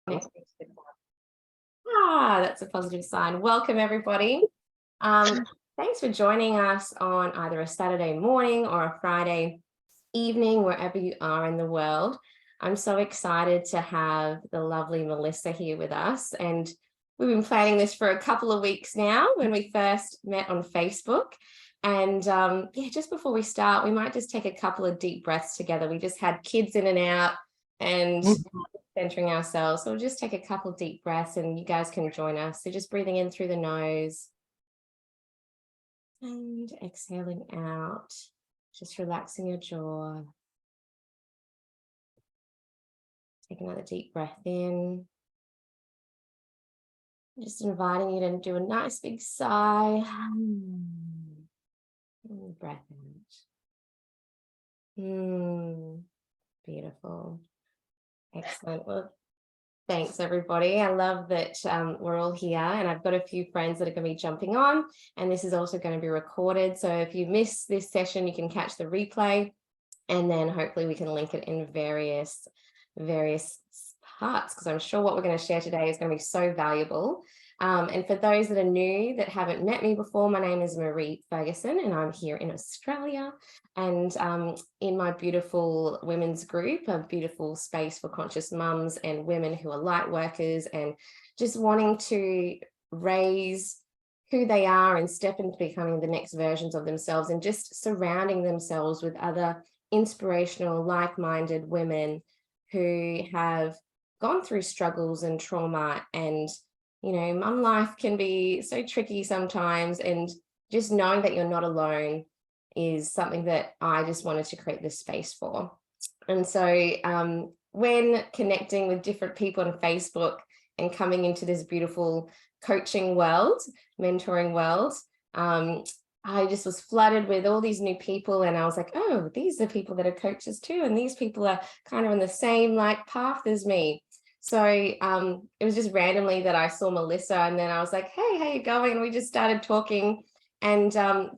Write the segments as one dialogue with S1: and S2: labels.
S1: Next week's good one. That's a positive sign. Welcome, everybody. Thanks for joining us on either a Saturday morning or a Friday evening, wherever you are in the world. I'm so excited to have the lovely Melissa here with us. And we've been planning this for a couple of weeks now when we first met on Facebook. And just before we start, we might just take a couple of deep breaths together. We just had kids in and out and centering ourselves. So we'll just take a couple of deep breaths and you guys can join us. So just breathing in through the nose and exhaling out, just relaxing your jaw. Take another deep breath in. Just inviting you to do a nice big sigh. And breath out. Beautiful. Excellent. Well, thanks, everybody. I love that we're all here, and I've got a few friends that are going to be jumping on, and this is also going to be recorded. So if you miss this session, you can catch the replay, and then hopefully we can link it in various parts, because I'm sure what we're going to share today is going to be so valuable. And for those that are new, that haven't met me before, my name is Marie Ferguson and I'm here in Australia. And in my beautiful women's group, a beautiful space for conscious mums and women who are light workers and just wanting to raise who they are and step into becoming the next versions of themselves, and just surrounding themselves with other inspirational, like-minded women who have gone through struggles and trauma. And mum life can be so tricky sometimes, and just knowing that you're not alone is something that I just wanted to create this space for. And so when connecting with different people on Facebook and coming into this beautiful coaching world, mentoring world, I just was flooded with all these new people, and I was like, oh, these are people that are coaches too, and these people are kind of in the same path as me. So it was just randomly that I saw Melissa, and then I was like, hey, how you going? And we just started talking. And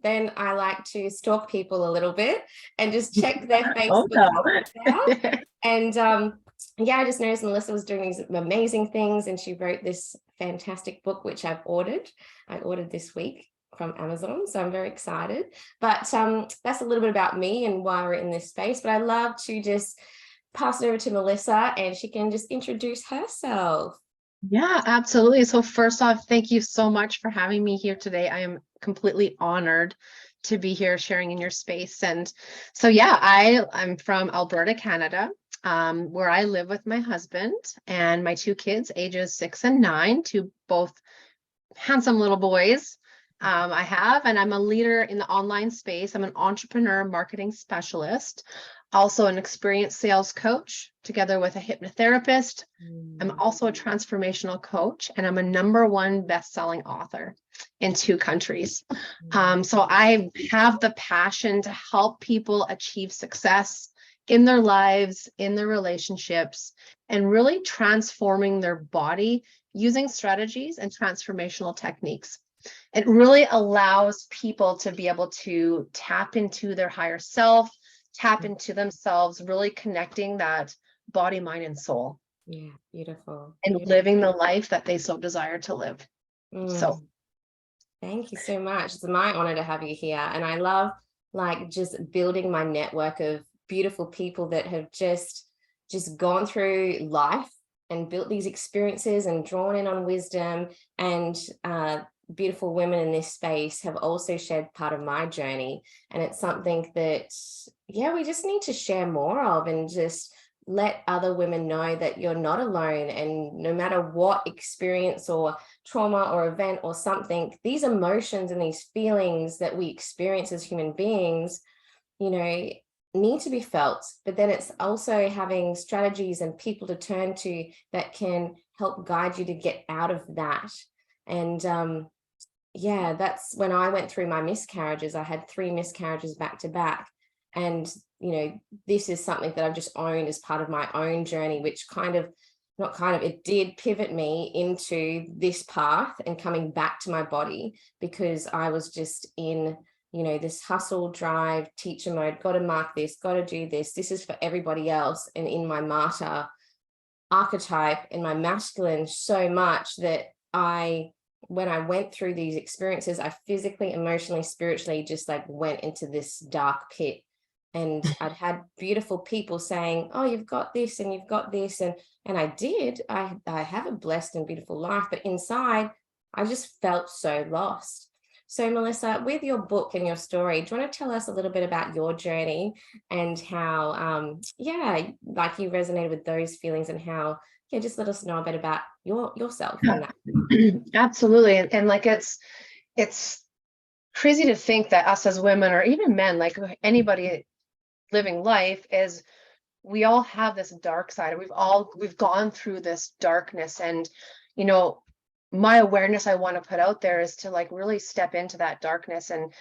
S1: then I like to stalk people a little bit and just check their Facebook out. And I just noticed Melissa was doing these amazing things, and she wrote this fantastic book, which I've ordered. I ordered this week from Amazon, so I'm very excited. But that's a little bit about me and why we're in this space. But I love to just pass it over to Melissa, and she can just introduce herself.
S2: Yeah, absolutely. So first off, thank you so much for having me here today. I am completely honored to be here sharing in your space. And so, yeah, I'm from Alberta, Canada, where I live with my husband and my two kids, ages 6 and 9, two both handsome little boys. And I'm a leader in the online space. I'm an entrepreneur marketing specialist, also an experienced sales coach together with a hypnotherapist. I'm also a transformational coach, and I'm a #1 best-selling author in 2 countries. So I have the passion to help people achieve success in their lives, in their relationships, and really transforming their body using strategies and transformational techniques. It really allows people to be able to tap into their higher self, tap into themselves, really connecting that body, mind, and soul.
S1: Yeah, beautiful.
S2: And living the life that they so desire to live. So
S1: thank you so much. It's my honor to have you here. And I love just building my network of beautiful people that have just gone through life and built these experiences and drawn in on wisdom. And beautiful women in this space have also shared part of my journey. And it's something that, we just need to share more of, and just let other women know that you're not alone. And no matter what experience or trauma or event or something, these emotions and these feelings that we experience as human beings, need to be felt. But then it's also having strategies and people to turn to that can help guide you to get out of that. And that's when I went through my miscarriages. I had 3 miscarriages back to back. And, this is something that I've just owned as part of my own journey, which it did pivot me into this path and coming back to my body, because I was just in, this hustle, drive, teacher mode, got to mark this, got to do this. This is for everybody else. And in my martyr archetype in my masculine so much that when I went through these experiences, I physically, emotionally, spiritually just like went into this dark pit. And I'd had beautiful people saying, oh, you've got this and you've got this. And I did. I have a blessed and beautiful life. But inside, I just felt so lost. So, Melissa, with your book and your story, do you want to tell us a little bit about your journey and how, like you resonated with those feelings and how, just let us know a bit about yourself in that.
S2: Absolutely. And like, it's crazy to think that us as women, or even men, like anybody living life, is we all have this dark side. We've gone through this darkness. And, you know, my awareness I want to put out there is to like really step into that darkness and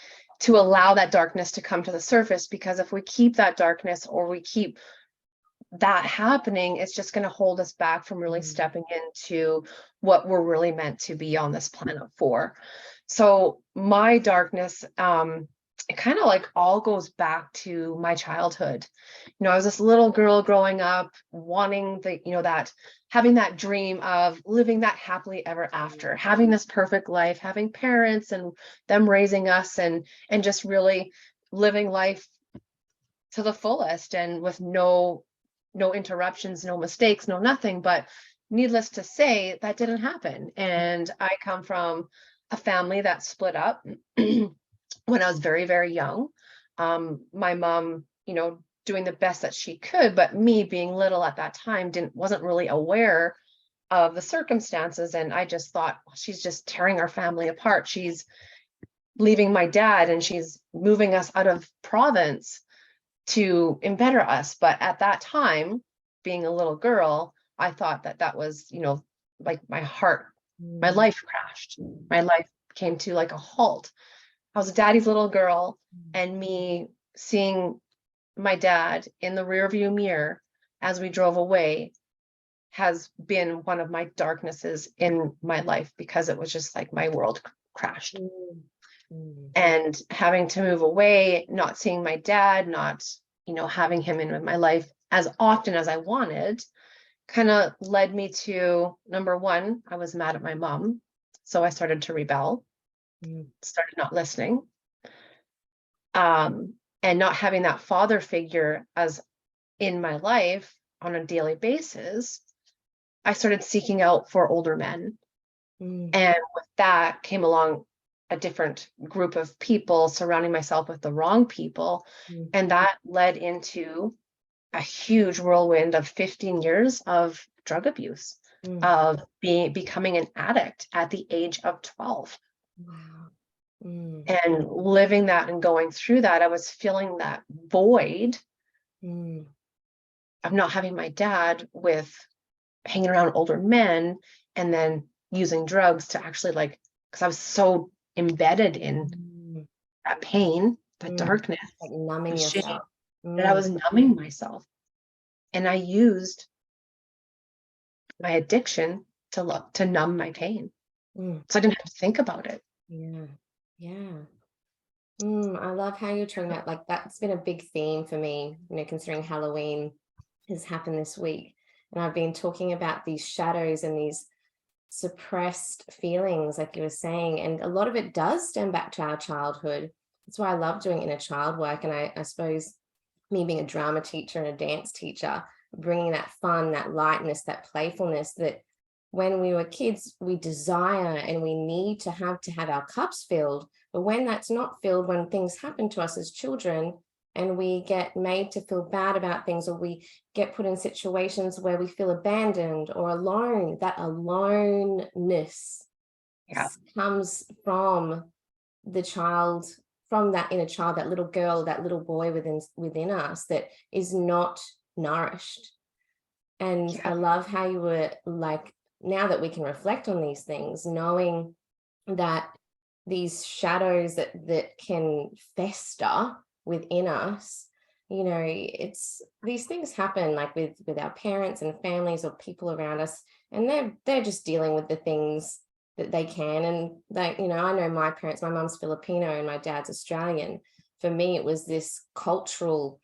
S2: to allow that darkness to come to the surface, because if we keep that darkness or we keep that happening, it's just going to hold us back from really stepping into what we're really meant to be on this planet for. So my darkness, it kind of like all goes back to my childhood. You know, I was this little girl growing up, wanting that, having that dream of living that happily ever after, having this perfect life, having parents and them raising us, and just really living life to the fullest and with no interruptions, no mistakes, no nothing. But needless to say, that didn't happen. And I come from a family that split up when I was very, very young. My mom, doing the best that she could, but me being little at that time wasn't really aware of the circumstances. And I just thought, well, she's just tearing our family apart. She's leaving my dad and she's moving us out of province to embetter us. But at that time, being a little girl, I thought that was, like my life crashed. My life came to like a halt. I was a daddy's little girl, and me seeing my dad in the rearview mirror as we drove away has been one of my darknesses in my life, because it was just like my world crashed. And having to move away, not seeing my dad, not, having him in my life as often as I wanted, kind of led me to, number one, I was mad at my mom. So I started to rebel, started not listening. And not having that father figure as in my life on a daily basis, I started seeking out for older men. And with that came along a different group of people, surrounding myself with the wrong people. And that led into a huge whirlwind of 15 years of drug abuse, of becoming an addict at the age of 12.
S1: Wow.
S2: And living that and going through that, I was feeling that void of not having my dad, with hanging around older men and then using drugs to actually, like, because I was so embedded in that pain, that darkness,
S1: like numbing yourself,
S2: that I was numbing myself. And I used my addiction to numb my pain. So I didn't have to think about it.
S1: I love how you're talking about, like, that's been a big theme for me, considering Halloween has happened this week. And I've been talking about these shadows and these suppressed feelings, like you were saying. And a lot of it does stem back to our childhood. That's why I love doing inner child work. And I suppose me being a drama teacher and a dance teacher, bringing that fun, that lightness, that playfulness that when we were kids, we desire and we need to have our cups filled. But when that's not filled, when things happen to us as children and we get made to feel bad about things, or we get put in situations where we feel abandoned or alone, that aloneness comes from the child, from that inner child, that little girl, that little boy within us that is not nourished. And I love how you were like, now that we can reflect on these things, knowing that these shadows that can fester within us, it's, these things happen like with our parents and families or people around us, and they're just dealing with the things that they can. And they, I know my parents, my mom's Filipino and my dad's Australian. For me, it was this cultural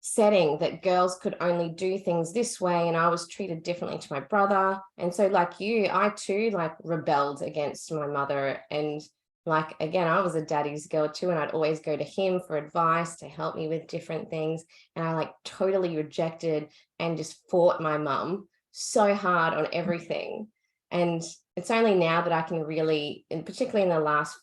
S1: setting that girls could only do things this way, and I was treated differently to my brother. And so like you, I too like rebelled against my mother, and like again, I was a daddy's girl too, and I'd always go to him for advice to help me with different things, and I like totally rejected and just fought my mum so hard on everything. And it's only now that I can really, and particularly in the last,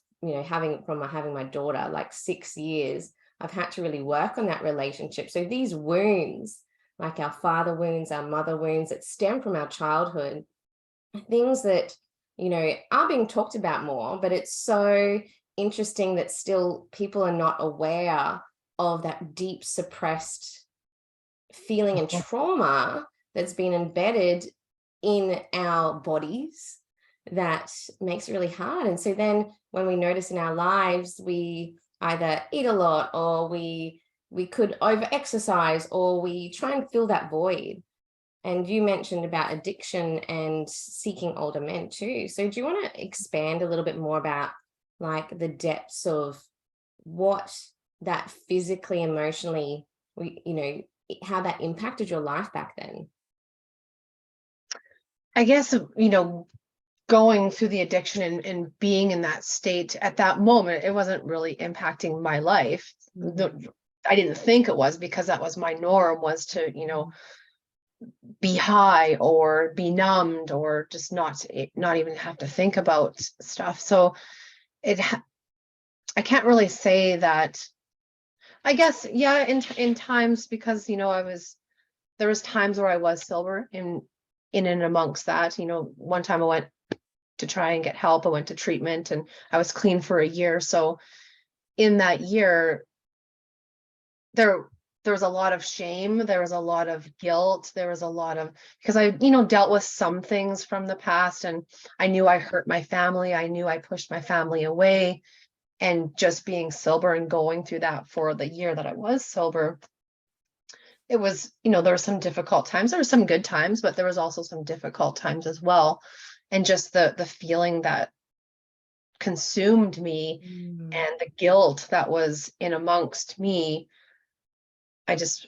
S1: having my daughter, like 6 years, I've had to really work on that relationship. So these wounds, like our father wounds, our mother wounds, that stem from our childhood, are things that, are being talked about more, but it's so interesting that still people are not aware of that deep suppressed feeling and trauma that's been embedded in our bodies that makes it really hard. And so then when we notice in our lives, we either eat a lot, or we could over exercise, or we try and fill that void. And you mentioned about addiction and seeking older men too. So do you want to expand a little bit more about like the depths of what that physically, emotionally, how that impacted your life back then?
S2: I guess, going through the addiction and being in that state at that moment, it wasn't really impacting my life. I didn't think it was, because that was my norm, was to, be high or be numbed, or just not even have to think about stuff. So I can't really say that. I guess, yeah, in times, because, there was times where I was sober in and amongst that. One time I went to try and get help. I went to treatment, and I was clean for a year. So in that year, there was a lot of shame. There was a lot of guilt. There was a lot of, because I, dealt with some things from the past, and I knew I hurt my family. I knew I pushed my family away, and just being sober and going through that for the year that I was sober, it was, there were some difficult times. There were some good times, but there was also some difficult times as well. And just the feeling that consumed me, and the guilt that was in amongst me, I wish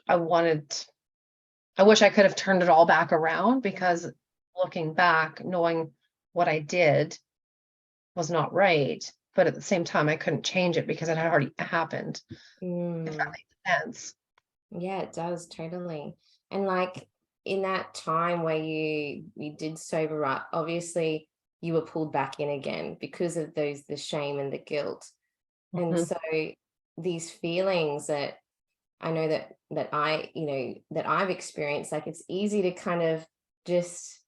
S2: I could have turned it all back around, because looking back, knowing what I did was not right, but at the same time, I couldn't change it because it had already happened. If that makes sense.
S1: Yeah, it does, totally. And like in that time where you did sober up, obviously you were pulled back in again because of the shame and the guilt. And so these feelings that I know that I've experienced, like it's easy to kind of just,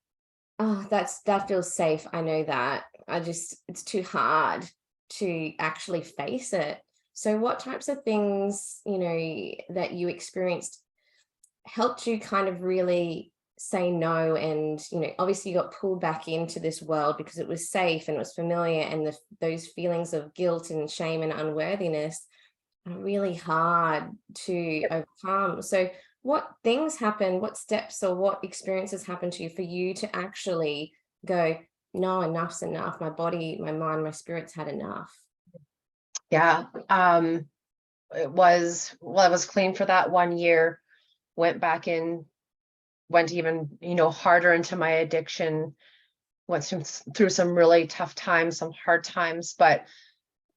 S1: oh, that feels safe. I know that. It's too hard to actually face it. So what types of things, that you experienced helped you kind of really say no? And, obviously you got pulled back into this world because it was safe and it was familiar, and those feelings of guilt and shame and unworthiness are really hard to overcome. So what things happen, what steps or what experiences happen to you for you to actually go, no, enough's enough. My body, my mind, my spirit's had enough.
S2: Yeah. I was clean for that 1 year, went back in, went even, harder into my addiction, went through some really tough times, some hard times. But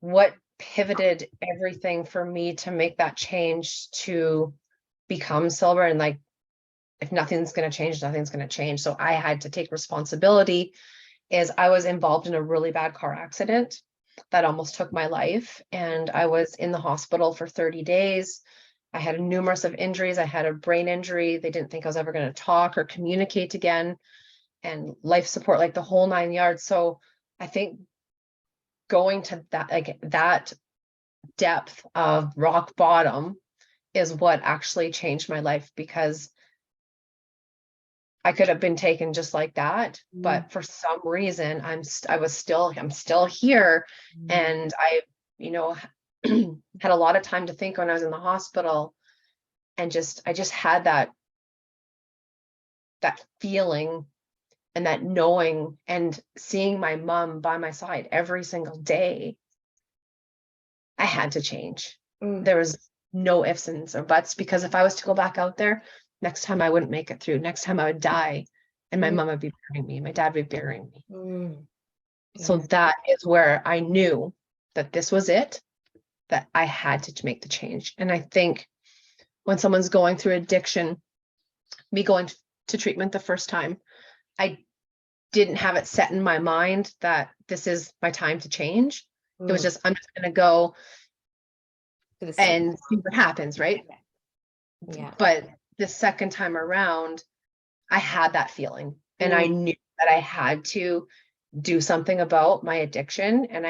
S2: what pivoted everything for me to make that change to become sober, and like, if nothing's going to change, nothing's going to change. So I had to take responsibility, is I was involved in a really bad car accident that almost took my life. And I was in the hospital for 30 days. I had numerous of injuries. I had a brain injury. They didn't think I was ever going to talk or communicate again, and life support, like the whole 9 yards. So I think going to that, like that depth of rock bottom, is what actually changed my life, because I could have been taken just like that, but for some reason I'm still here. And I, had a lot of time to think when I was in the hospital, and I just had that feeling, and that knowing, and seeing my mom by my side every single day. I had to change. There was no ifs, ands, or buts, because if I was to go back out there, next time I wouldn't make it through. Next time I would die, and my
S1: Mm,
S2: mom would be burying me, my dad would be burying me.
S1: mm,
S2: So
S1: yeah.
S2: that is where I knew that this was it, that I had to make the change. And I think when someone's going through addiction, me going to treatment the first time, I didn't have it set in my mind that this is my time to change. It was
S1: Mm,
S2: just, I'm just going to go
S1: for the sake.
S2: and see what happens, right?
S1: Yeah.
S2: But the second time around, I had that feeling, and I
S1: Mm,
S2: knew that I had to do something about my addiction, and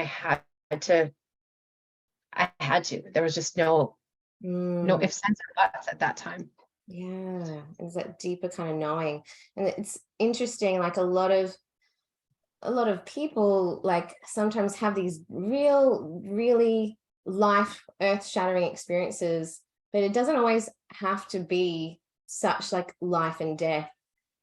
S2: to, I had to. There was just no
S1: mm.
S2: ifs, ands, or buts at that time.
S1: Yeah, it's that deeper kind of knowing. And it's interesting, like a lot of people like sometimes have these really life earth-shattering experiences, but it doesn't always have to be such like life and death.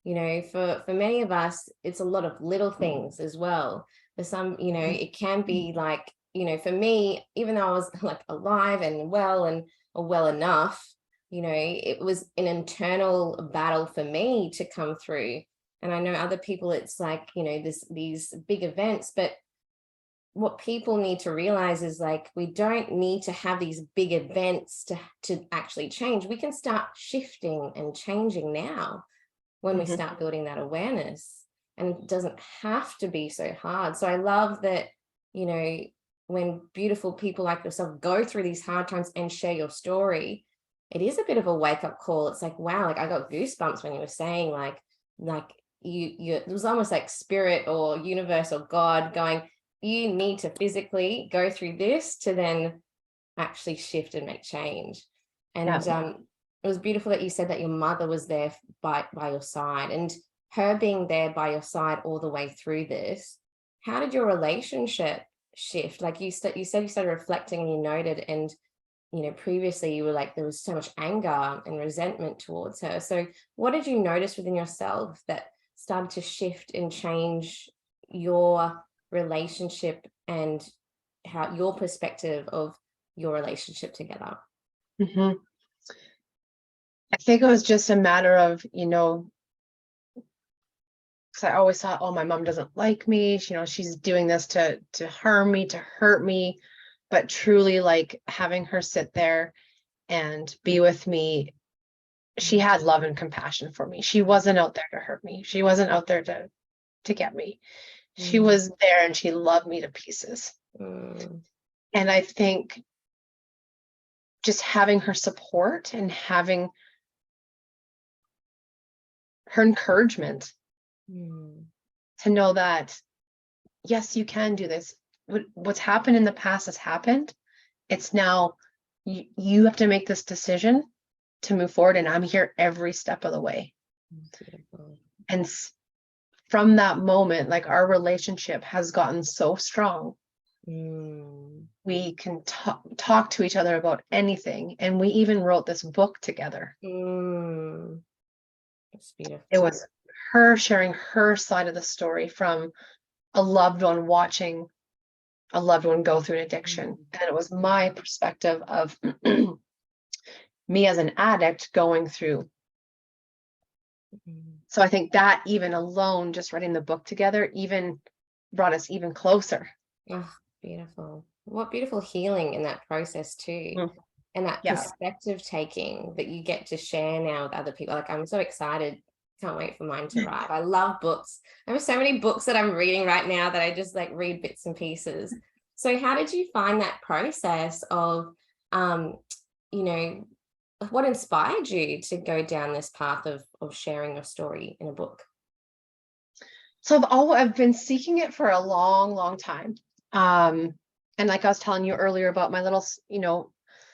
S1: You know, for many of us, it's a lot of little things as well. For some, you know, it can be like, you know, for me, even though I was like alive and well and or well enough, you know, it was an internal battle for me to come through. And I know other people, it's like, you know, these big events, but what people need to realize is like we don't need to have these big events to actually change. We can start shifting and changing now when we
S2: Mhm.
S1: start building that awareness, and it doesn't have to be so hard. So I love that, you know, when beautiful people like yourself go through these hard times and share your story, it is a bit of a wake-up call. It's like, wow, like I got goosebumps when you were saying like you it was almost like spirit or universe or God going, you need to physically go through this to then actually shift and make change.
S2: Yeah.
S1: And it was beautiful that you said that your mother was there by your side, and her being there by your side all the way through this. How did your relationship shift? Like you said you started reflecting and you noted, and you know, previously you were like there was so much anger and resentment towards her. So what did you notice within yourself that started to shift and change your relationship and how your perspective of your relationship together?
S2: Mhm. I think it was just a matter of, because I always thought, oh, my mom doesn't like me. She's doing this to harm me, to hurt me. But truly, like having her sit there and be with me, she had love and compassion for me. She wasn't out there to hurt me. She wasn't out there to get me. She
S1: Mm,
S2: was there and she loved me to pieces.
S1: mm,
S2: And I think just having her support and having her encouragement
S1: mm,
S2: to know that, yes, you can do this. What's happened in the past has happened. It's now you have to make this decision to move forward. And I'm here every step of the way.
S1: beautiful.
S2: And from that moment, like our relationship has gotten so strong.
S1: Mm,
S2: We can talk to each other about anything. And we even wrote this book together.
S1: mm, that's
S2: It
S1: beautiful.
S2: was her sharing her side of the story from a loved one watching a loved one go through an addiction.
S1: Mm,
S2: And it was my perspective of me as an addict going through.
S1: mm.
S2: So I think that even alone, just writing the book together, even brought us even closer.
S1: Oh, beautiful. What beautiful healing in that process too.
S2: Mm.
S1: And that
S2: Yeah.
S1: perspective taking that you get to share now with other people. Like I'm so excited. Can't wait for mine to arrive. I love books. I have so many books that I'm reading right now that I just like read bits and pieces. So how did you find that process of um, you know, what inspired you to go down this path of sharing your story in a book?
S2: So I've been seeking it for a long, long time. Um, and like I was telling you earlier about my little,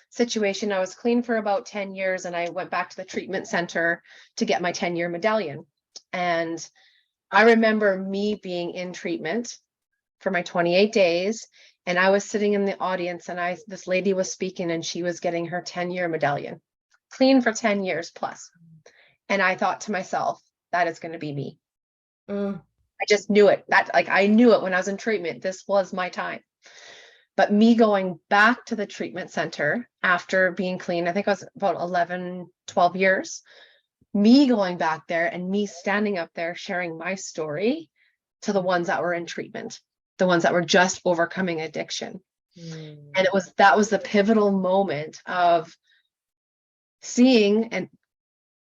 S2: situation, I was clean for about 10 years and I went back to the treatment center to get my 10-year medallion. And I remember me being in treatment for my 28 days. And I was sitting in the audience and this lady was speaking and she was getting her 10-year medallion, clean for 10 years plus. And I thought to myself, that is going to be me.
S1: Mm,
S2: I just knew it. That, like, I knew it when I was in treatment. This was my time. But me going back to the treatment center after being clean, I think I was about 11, 12 years, me going back there and me standing up there sharing my story to the ones that were in treatment, the ones that were just overcoming addiction. And that was the pivotal moment of seeing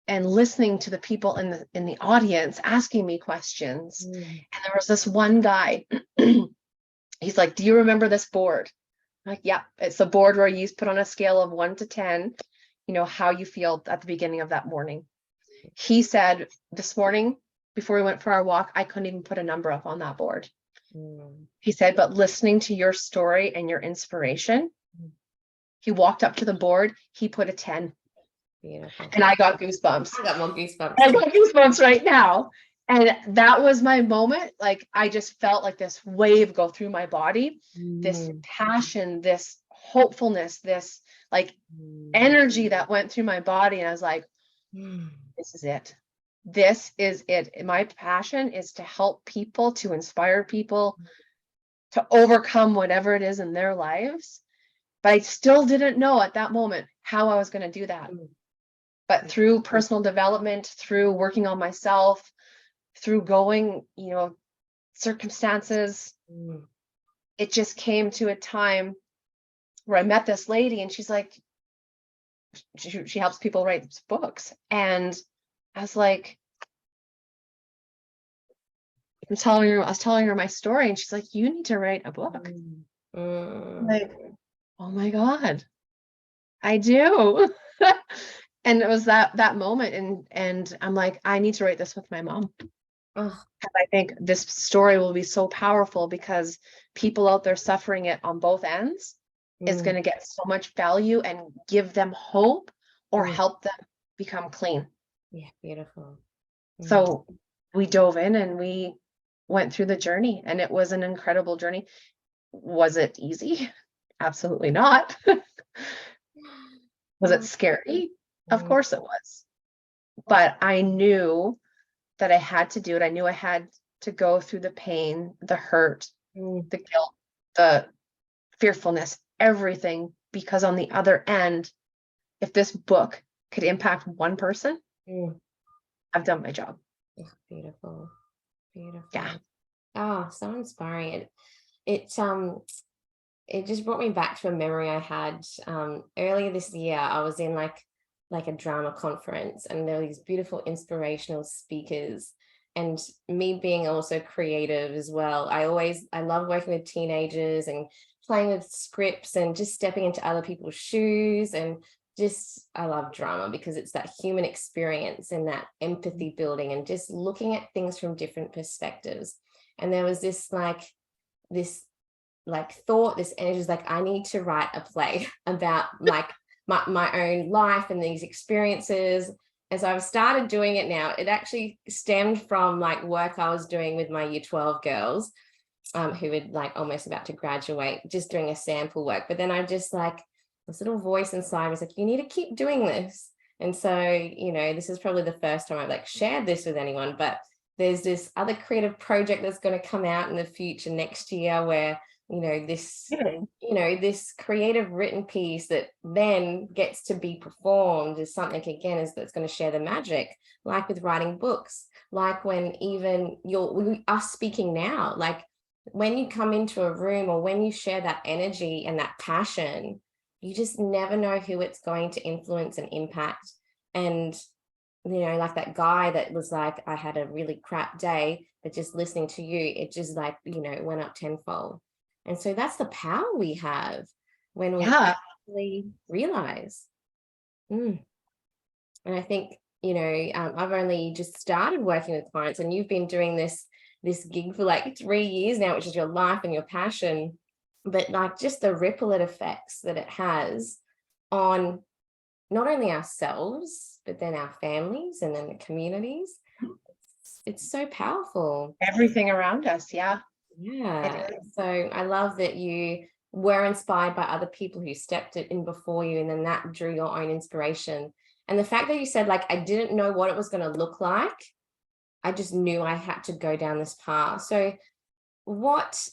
S2: and listening to the people in the audience asking me questions. And there was this one guy, he's like, "Do you remember this board?" I'm like, "Yeah, it's the board where you put on a scale of 1 to 10, how you feel at the beginning of that morning." He said, "This morning, before we went for our walk, I couldn't even put a number up on that board." He said, "But listening to your story and your inspiration," he walked up to the board, he put a 10.
S1: Beautiful.
S2: And I got goosebumps.
S1: I got more goosebumps.
S2: I got goosebumps right now. And that was my moment. Like, I just felt like this wave go through my body, this passion, this hopefulness, this like energy that went through my body. And I was like, this is it. This is it. My passion is to help people, to inspire people to overcome whatever it is in their lives. But I still didn't know at that moment how I was going to do that. But through personal development, through working on myself, through going, circumstances, it just came to a time where I met this lady, and she's like, she helps people write books. And I was like, I was telling her my story, and she's like, "You need to write a book." Like, oh my God, I do. And it was that moment, and I'm like, I need to write this with my mom. I think this story will be so powerful because people out there suffering it on both ends is going to get so much value and give them hope or help them become clean.
S1: Yeah, beautiful.
S2: So we dove in and we went through the journey, and it was an incredible journey. Was it easy? Absolutely not. Was it scary? Of course it was. But I knew that I had to do it. I knew I had to go through the pain, the hurt, the guilt, the fearfulness, everything, because on the other end, if this book could impact one person, I've done my job.
S1: Beautiful.
S2: Yeah.
S1: Oh, so inspiring. It just brought me back to a memory I had earlier this year. I was in like a drama conference, and there were these beautiful inspirational speakers, and me being also creative as well. I love working with teenagers and playing with scripts and just stepping into other people's shoes, and I love drama because it's that human experience and that empathy building and just looking at things from different perspectives. And there was this thought, this energy is like, I need to write a play about like my own life and these experiences. And so I've started doing it now. It actually stemmed from like work I was doing with my year 12 girls who were like almost about to graduate, just doing a sample work. But then I just like, this little voice inside was like, you need to keep doing this. And so, this is probably the first time I've like shared this with anyone, but there's this other creative project that's going to come out in the future next year where this creative written piece that then gets to be performed is something, again, that's going to share the magic, like with writing books, like when even us speaking now, like when you come into a room or when you share that energy and that passion, you just never know who it's going to influence and impact. And like that guy that was like, I had a really crap day, but just listening to you, it just like went up tenfold. And so that's the power we have when we actually realize. And I think, I've only just started working with clients, and you've been doing this gig for like 3 years now, which is your life and your passion, but like just the ripple effects that it has on not only ourselves, but then our families and then the communities. It's so powerful.
S2: Everything around us. Yeah.
S1: Yeah. So I love that you were inspired by other people who stepped it in before you, and then that drew your own inspiration. And the fact that you said, like, I didn't know what it was going to look like, I just knew I had to go down this path. So what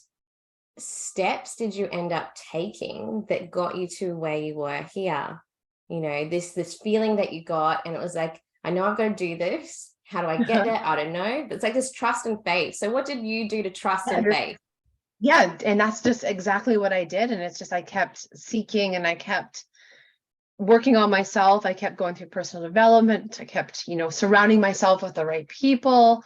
S1: steps did you end up taking that got you to where you were here? You know, this feeling that you got, and it was like, I know I've got to do this. How do I get there? I don't know. But it's like this trust and faith. So what did you do to trust and faith?
S2: Yeah, and that's just exactly what I did. And it's just, I kept seeking and I kept working on myself. I kept going through personal development. I kept, surrounding myself with the right people.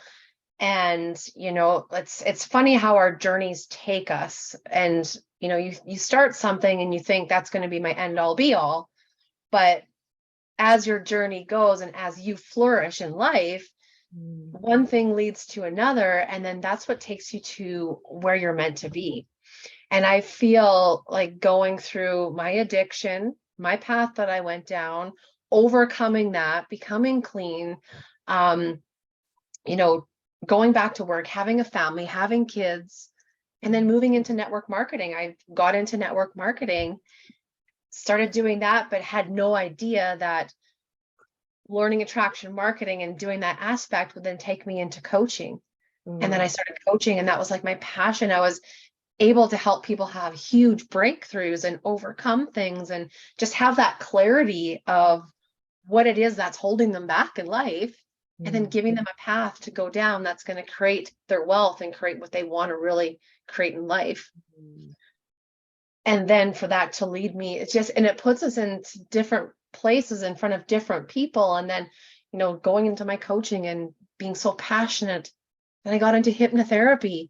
S2: And, it's funny how our journeys take us. And, you start something and you think that's going to be my end all be all. But as your journey goes and as you flourish in life, one thing leads to another, and then that's what takes you to where you're meant to be. And I feel like going through my addiction, my path that I went down, overcoming that, becoming clean, going back to work, having a family, having kids, and then moving into network marketing. I got into network marketing, started doing that, but had no idea that learning attraction marketing and doing that aspect would then take me into coaching. And then I started coaching, and that was like my passion. I was able to help people have huge breakthroughs and overcome things and just have that clarity of what it is that's holding them back in life, and then giving them a path to go down that's going to create their wealth and create what they want to really create in life. And then for that to lead me, and it puts us in different places in front of different people. And then, going into my coaching and being so passionate, then I got into hypnotherapy,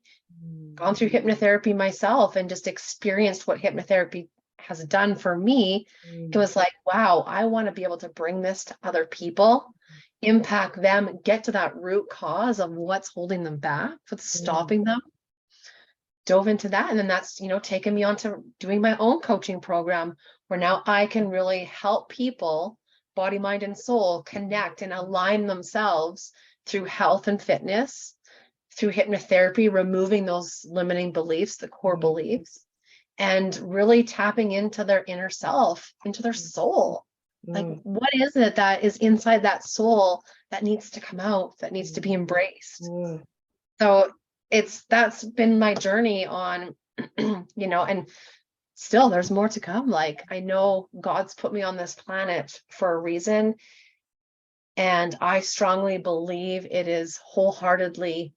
S2: gone through hypnotherapy myself, and just experienced what hypnotherapy has done for me. It was like, wow, I want to be able to bring this to other people, impact them, get to that root cause of what's holding them back, what's stopping them. Dove into that. And then that's, taken me on to doing my own coaching program, where now I can really help people, body, mind, and soul, connect and align themselves through health and fitness, through hypnotherapy, removing those limiting beliefs, the core beliefs, and really tapping into their inner self, into their soul. Like, what is it that is inside that soul that needs to come out, that needs to be embraced? So that's been my journey on, and still there's more to come. Like, I know God's put me on this planet for a reason, and I strongly believe it is wholeheartedly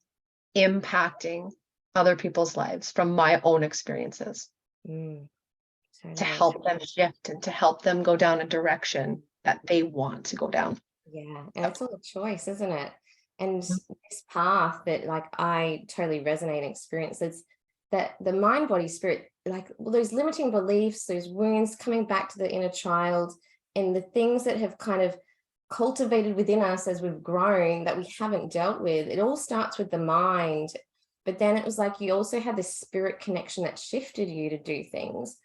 S2: impacting other people's lives from my own experiences, to help them shift and to help them go down a direction that they want to go down.
S1: Yeah, and it's all a choice, isn't it? And this path that, like, I totally resonate and experience, it's that the mind, body, spirit, like, well, those limiting beliefs, those wounds coming back to the inner child, and the things that have kind of cultivated within us as we've grown that we haven't dealt with. It all starts with the mind, but then it was like you also had this spirit connection that shifted you to do things.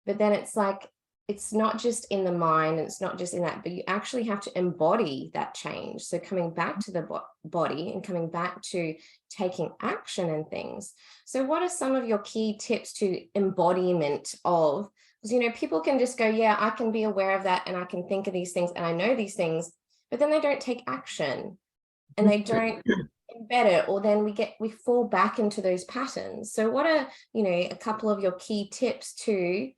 S1: But then it's like, it's not just in the mind, and it's not just in that, but you actually have to embody that change. So coming back to the body and coming back to taking action and things. So what are some of your key tips to embodiment of, because, people can just go, yeah, I can be aware of that and I can think of these things and I know these things, but then they don't take action and they don't embed it, or then we fall back into those patterns. So what are, a couple of your key tips to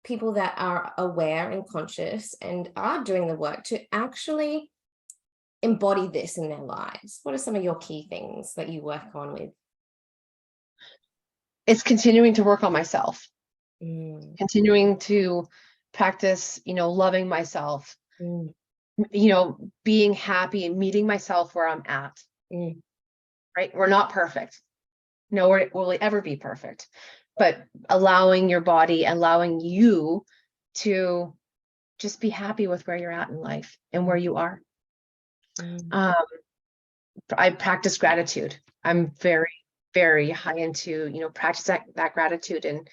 S1: people that are aware and conscious and are doing the work to actually embody this in their lives? What are some of your key things that you work on with?
S2: It's continuing to work on myself, continuing to practice, loving myself, being happy and meeting myself where I'm at. Right? We're not perfect. No, will we ever be perfect? But allowing your body, allowing you to just be happy with where you're at in life and where you are. I practice gratitude. I'm very, very high into, practice that gratitude. And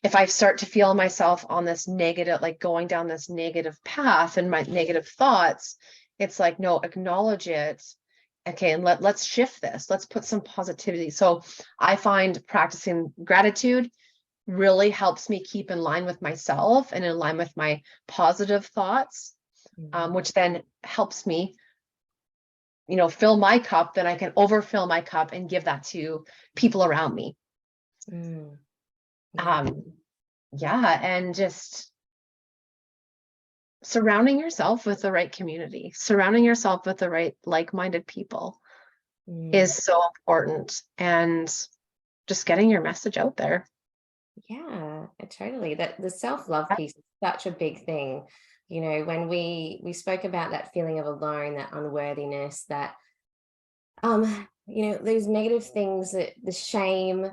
S2: if I start to feel myself on this negative, like going down this negative path and my negative thoughts, it's like, no, acknowledge it. Okay, and let's shift this. Let's put some positivity. So I find practicing gratitude really helps me keep in line with myself and in line with my positive thoughts, which then helps me, fill my cup. Then I can overfill my cup and give that to people around me. Yeah, and just surrounding yourself with the right community, surrounding yourself with the right like-minded people is so important, and just getting your message out there.
S1: Yeah, totally. That the self-love piece is such a big thing. You know, when we spoke about that feeling of alone, that unworthiness, that those negative things, that the shame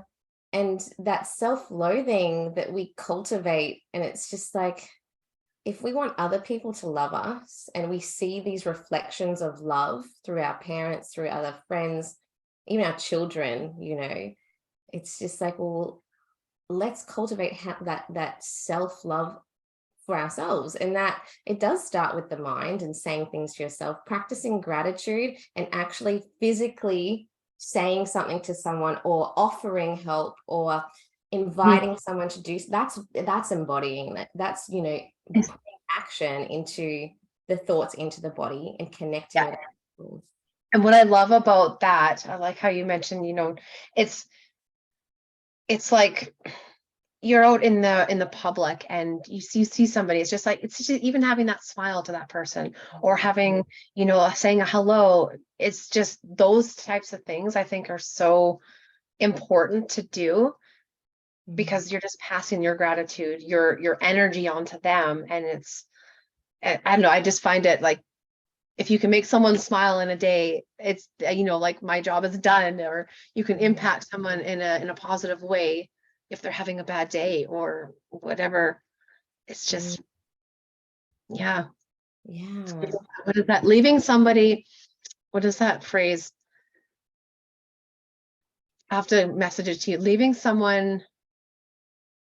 S1: and that self-loathing that we cultivate. And it's just like, if we want other people to love us and we see these reflections of love through our parents, through other friends, even our children, it's just like, well, let's cultivate that self-love for ourselves. And that it does start with the mind and saying things to yourself, practicing gratitude and actually physically saying something to someone or offering help or inviting someone to do. That's embodying that. That's putting action into the thoughts, into the body, and connecting with people.
S2: And what I love about that, I like how you mentioned, it's like you're out in the public and you see somebody. It's just even having that smile to that person, or having, saying a hello. It's just those types of things I think are so important to do, because you're just passing your gratitude, your energy onto them. And I don't know, I just find it like, if you can make someone smile in a day, it's, like my job is done. Or you can impact someone in a positive way if they're having a bad day or whatever. It's just, yeah. What is that? Leaving somebody, what is that phrase? I have to message it to you. Leaving someone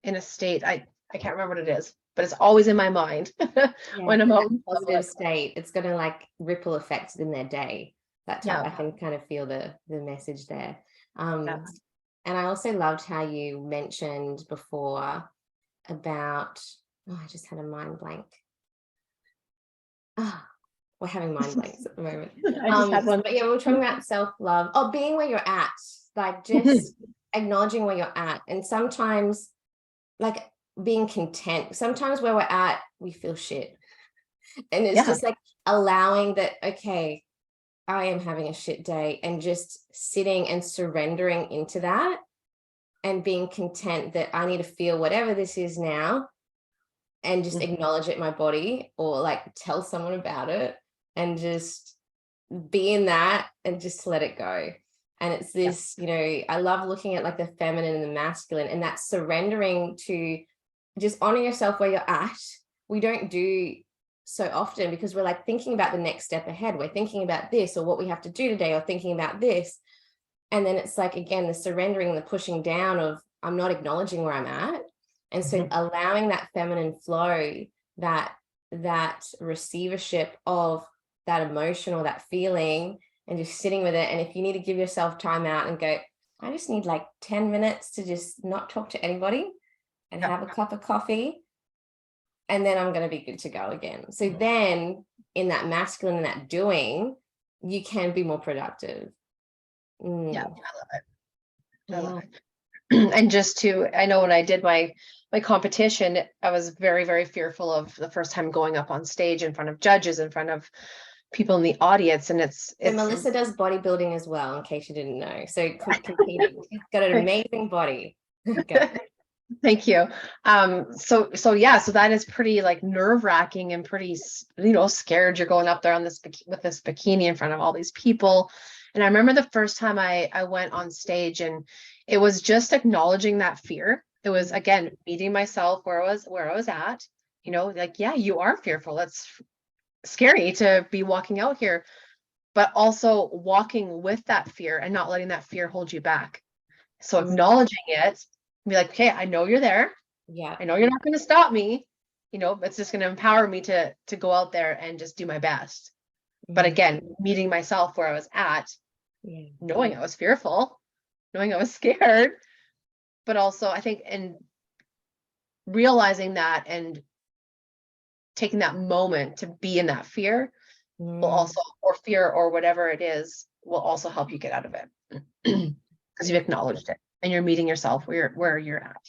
S2: in a state, I can't remember what it is, but it's always in my mind. When I'm out in
S1: positive state, it's going to like ripple effects in their day. That type, I can kind of feel the message there. And I also loved how you mentioned before about, I just had a mind blank. We're having mind blanks at the moment.
S2: I just had one.
S1: But yeah, we were talking about self-love. Oh, being where you're at, like just acknowledging where you're at. And sometimes like being content. Sometimes where we're at, we feel shit. And it's just like allowing that, okay, I am having a shit day, and just sitting and surrendering into that and being content that I need to feel whatever this is now, and just acknowledge it in my body, or like tell someone about it and just be in that and just let it go. And it's this, I love looking at like the feminine and the masculine, and that surrendering to just honor yourself where you're at. We don't do so often, because we're like thinking about the next step ahead. We're thinking about this, or what we have to do today, or thinking about this. And then it's like, again, the surrendering, the pushing down of, I'm not acknowledging where I'm at. And so allowing that feminine flow, that receivership of that emotion or that feeling, and just sitting with it. And if you need to give yourself time out and go, I just need like 10 minutes to just not talk to anybody and have a cup of coffee, and then I'm going to be good to go again. So then in that masculine and that doing, you can be more productive.
S2: Yeah, I love it. And I know when I did my competition, I was very, very fearful of the first time going up on stage in front of judges, in front of people in the audience. And it's
S1: Melissa does bodybuilding as well, in case you didn't know. So competing, she's got an amazing body.
S2: Thank you. So that is pretty like nerve-wracking and pretty, scared. You're going up there on with this bikini in front of all these people. And I remember the first time I went on stage, and it was just acknowledging that fear. It was, again, meeting myself where I was at, like, yeah, you are fearful. It's scary to be walking out here, but also walking with that fear and not letting that fear hold you back. So acknowledging it, be like, okay, I know you're there.
S1: Yeah.
S2: I know you're not going to stop me. It's just going to empower me to go out there and just do my best. But again, meeting myself where I was at, knowing I was fearful, knowing I was scared, but also I think, and realizing that and taking that moment to be in that fear will also, or fear or whatever it is, will also help you get out of it, because you've acknowledged it and you're meeting yourself where you're at.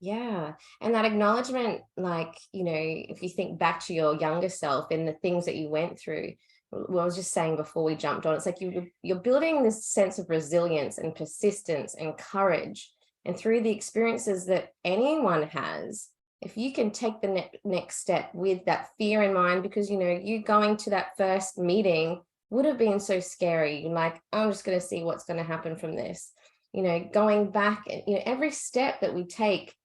S1: Yeah. And that acknowledgement, like, if you think back to your younger self and the things that you went through, what I was just saying before we jumped on, it's like you're building this sense of resilience and persistence and courage. And through the experiences that anyone has, if you can take the next step with that fear in mind, because, you going to that first meeting would have been so scary. You're like, I'm just going to see what's going to happen from this. Going back, and, every step that we take,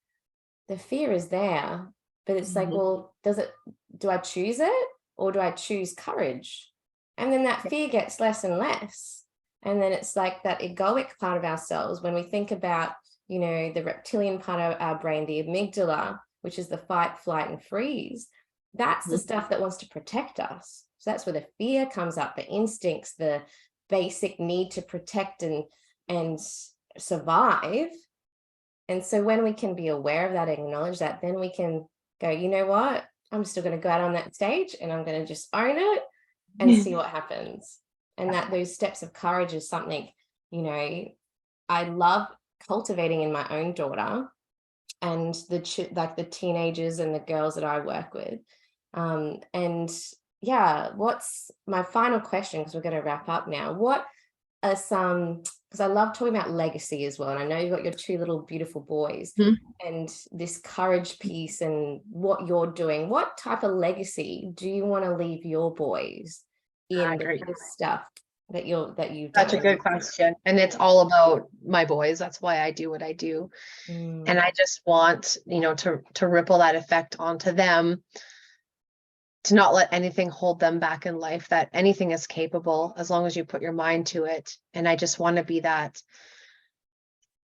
S1: the fear is there, but it's like, well, do I choose it or do I choose courage? And then that fear gets less and less. And then it's like that egoic part of ourselves, when we think about, the reptilian part of our brain, the amygdala, which is the fight, flight, and freeze. That's the stuff that wants to protect us. So that's where the fear comes up, the instincts, the basic need to protect and survive. And so when we can be aware of that, acknowledge that, then we can go, you know what? I'm still going to go out on that stage and I'm going to just own it and see what happens. And that those steps of courage is something, I love cultivating in my own daughter and the teenagers and the girls that I work with. And yeah, what's my final question, because we're going to wrap up now. What are some, because I love talking about legacy as well, and I know you've got your two little beautiful boys, and this courage piece and what you're doing, what type of legacy do you want to leave your boys in the stuff that you've done?
S2: Such a good question. And it's all about my boys. That's why I do what I do. And I just want, to ripple that effect onto them, to not let anything hold them back in life, that anything is capable as long as you put your mind to it. And I just want to be that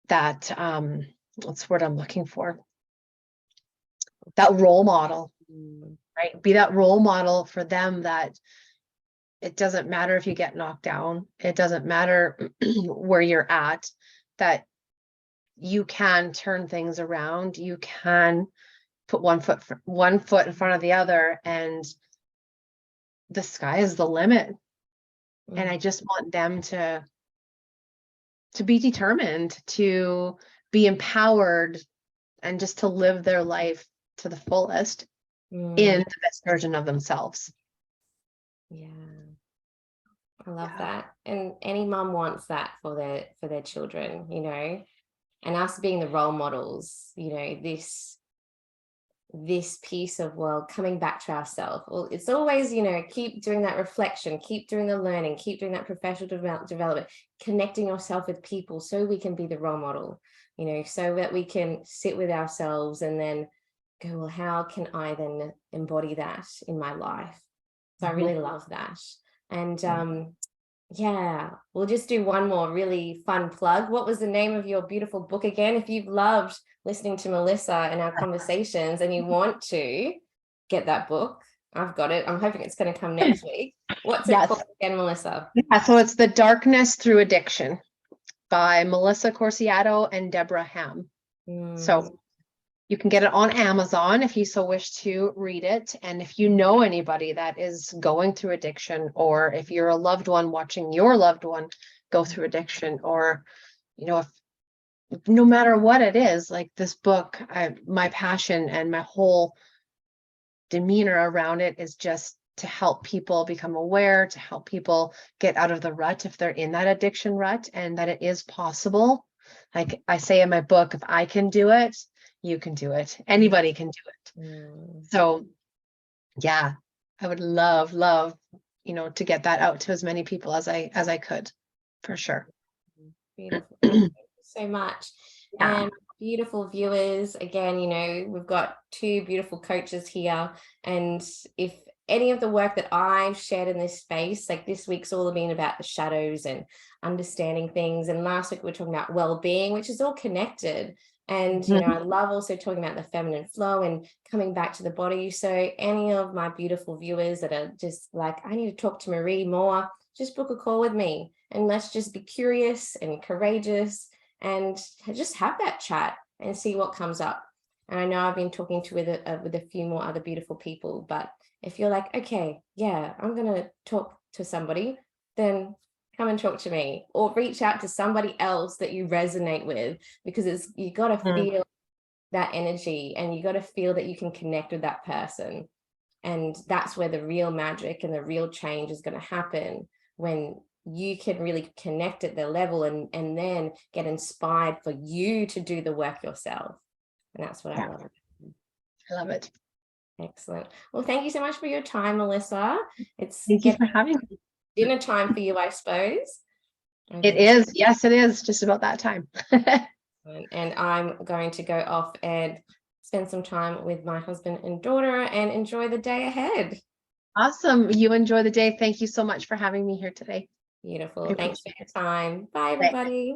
S2: what's the word I'm looking for? That role model, right? Be that role model for them, that it doesn't matter if you get knocked down. It doesn't matter where you're at, that you can turn things around. You can put one foot in front of the other, and the sky is the limit. And I just want them to be determined, to be empowered, and just to live their life to the fullest in the best version of themselves.
S1: Yeah, I love that. And any mom wants that for their children, and us being the role models, this piece of, well, coming back to ourselves. Well, it's always, keep doing that reflection, keep doing the learning, keep doing that professional development, connecting yourself with people so we can be the role model, so that we can sit with ourselves and then go, well, how can I then embody that in my life? So I really love that. And yeah, we'll just do one more really fun plug. What was the name of your beautiful book again? If you've loved listening to Melissa and our conversations and you want to get that book, I've got it. I'm hoping it's going to come next week. What's it called again, Melissa?
S2: Yeah, so it's The Darkness Through Addiction by Melissa Corsiatto and Deborah Ham. So you can get it on Amazon if you so wish to read it. And if you know anybody that is going through addiction, or if you're a loved one watching your loved one go through addiction, or, if no matter what it is, like this book, my passion and my whole demeanor around it is just to help people become aware, to help people get out of the rut if they're in that addiction rut, and that it is possible. Like I say in my book, if I can do it, you can do it. Anybody can do it. So yeah, I would love, to get that out to as many people as I could, for sure.
S1: Beautiful. Thank you so much. And beautiful viewers, again, we've got two beautiful coaches here. And if any of the work that I've shared in this space, like this week's all been about the shadows and understanding things. And last week we were talking about well-being, which is all connected. And, I love also talking about the feminine flow and coming back to the body. So any of my beautiful viewers that are just like, I need to talk to Marie more, just book a call with me and let's just be curious and courageous and just have that chat and see what comes up. And I know I've been talking with a few more other beautiful people, but if you're like, okay, yeah, I'm going to talk to somebody, then come and talk to me, or reach out to somebody else that you resonate with, because you got to feel that energy, and you got to feel that you can connect with that person. And that's where the real magic and the real change is going to happen, when you can really connect at their level, and then get inspired for you to do the work yourself. And that's what I love.
S2: I love it.
S1: Excellent. Well, thank you so much for your time, Melissa. It's
S2: Thank you for having me.
S1: dinner time for you, I suppose.
S2: It is. Yes, it is just about that time.
S1: And I'm going to go off and spend some time with my husband and daughter and enjoy the day ahead.
S2: Awesome. You enjoy the day. Thank you so much for having me here today.
S1: Beautiful. Thanks for your time. Bye, everybody.